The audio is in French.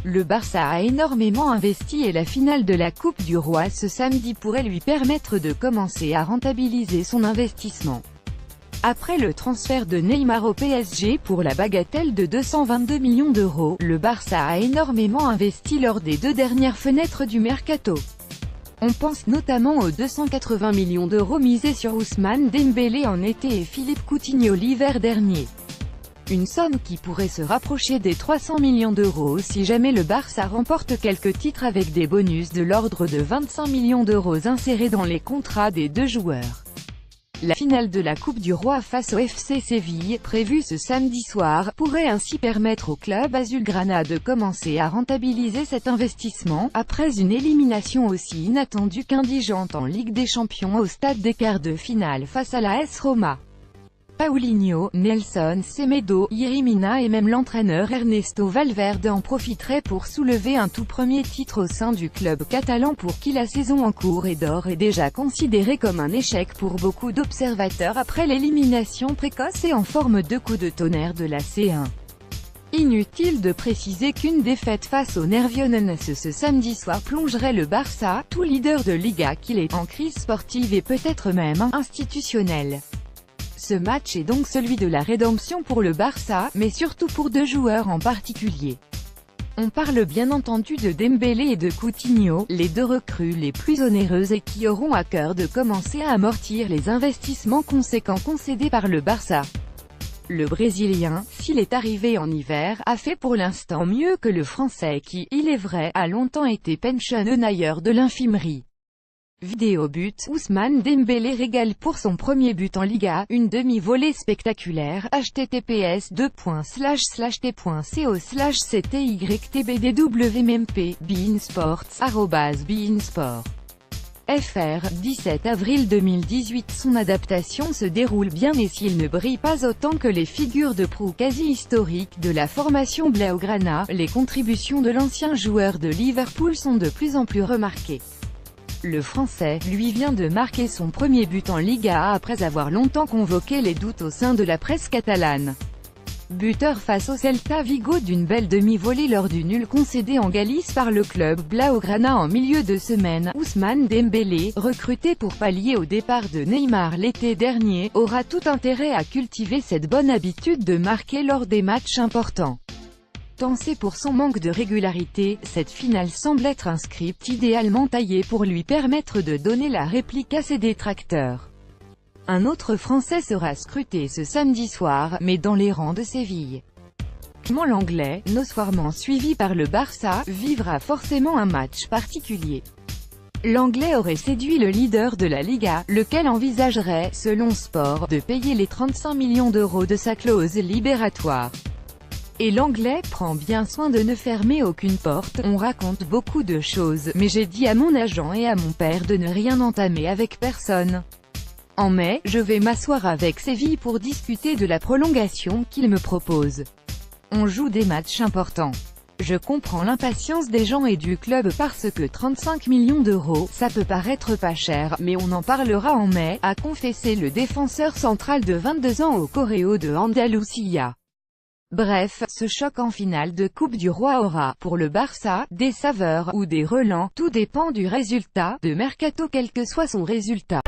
Le Barça a énormément investi et la finale de la Coupe du Roi ce samedi pourrait lui permettre de commencer à rentabiliser son investissement. Après le transfert de Neymar au PSG pour la bagatelle de 222 millions d'euros, le Barça a énormément investi lors des 2 dernières fenêtres du mercato. On pense notamment aux 280 millions d'euros misés sur Ousmane Dembélé en été et Philippe Coutinho l'hiver dernier. Une somme qui pourrait se rapprocher des 300 millions d'euros si jamais le Barça remporte quelques titres avec des bonus de l'ordre de 25 millions d'euros insérés dans les contrats des 2 joueurs. La finale de la Coupe du Roi face au FC Séville, prévue ce samedi soir, pourrait ainsi permettre au club azulgrana de commencer à rentabiliser cet investissement, après une élimination aussi inattendue qu'indigente en Ligue des Champions au stade des quarts de finale face à la AS Roma. Paulinho, Nelson Semedo, Yerimina et même l'entraîneur Ernesto Valverde en profiteraient pour soulever un tout premier titre au sein du club catalan pour qui la saison en cours est d'or est déjà considérée comme un échec pour beaucoup d'observateurs après l'élimination précoce et en forme de coup de tonnerre de la C1. Inutile de préciser qu'une défaite face au Nervionnais ce samedi soir plongerait le Barça, tout leader de Liga qu'il est, en crise sportive et peut-être même institutionnelle. Ce match est donc celui de la rédemption pour le Barça, mais surtout pour 2 joueurs en particulier. On parle bien entendu de Dembélé et de Coutinho, les 2 recrues les plus onéreuses et qui auront à cœur de commencer à amortir les investissements conséquents concédés par le Barça. Le Brésilien, s'il est arrivé en hiver, a fait pour l'instant mieux que le Français qui, il est vrai, a longtemps été pensionnaire de l'infirmerie. Vidéo but, Ousmane Dembélé régale pour son premier but en Liga, une demi-volée spectaculaire, https://t.co/ctytbdwmp, beINSPORTS, @beINSPORT. FR, 17 avril 2018. Son adaptation se déroule bien et s'il ne brille pas autant que les figures de proue quasi historiques de la formation blaugrana, les contributions de l'ancien joueur de Liverpool sont de plus en plus remarquées. Le Français, lui, vient de marquer son premier but en Liga après avoir longtemps convoqué les doutes au sein de la presse catalane. Buteur face au Celta Vigo d'une belle demi-volée lors du nul concédé en Galice par le club blaugrana en milieu de semaine, Ousmane Dembélé, recruté pour pallier au départ de Neymar l'été dernier, aura tout intérêt à cultiver cette bonne habitude de marquer lors des matchs importants. Tensé pour son manque de régularité, cette finale semble être un script idéalement taillé pour lui permettre de donner la réplique à ses détracteurs. Un autre Français sera scruté ce samedi soir, mais dans les rangs de Séville. L'Anglais, notoirement suivi par le Barça, vivra forcément un match particulier. L'Anglais aurait séduit le leader de la Liga, lequel envisagerait, selon Sport, de payer les 35 millions d'euros de sa clause libératoire. Et l'Anglais prend bien soin de ne fermer aucune porte. On raconte beaucoup de choses, mais j'ai dit à mon agent et à mon père de ne rien entamer avec personne. En mai, je vais m'asseoir avec Séville pour discuter de la prolongation qu'ils me proposent. On joue des matchs importants. Je comprends l'impatience des gens et du club parce que 35 millions d'euros, ça peut paraître pas cher, mais on en parlera en mai, a confessé le défenseur central de 22 ans au Correo de Andalucía. Bref, ce choc en finale de Coupe du Roi aura, pour le Barça, des saveurs, ou des relents, tout dépend du résultat, de mercato quel que soit son résultat.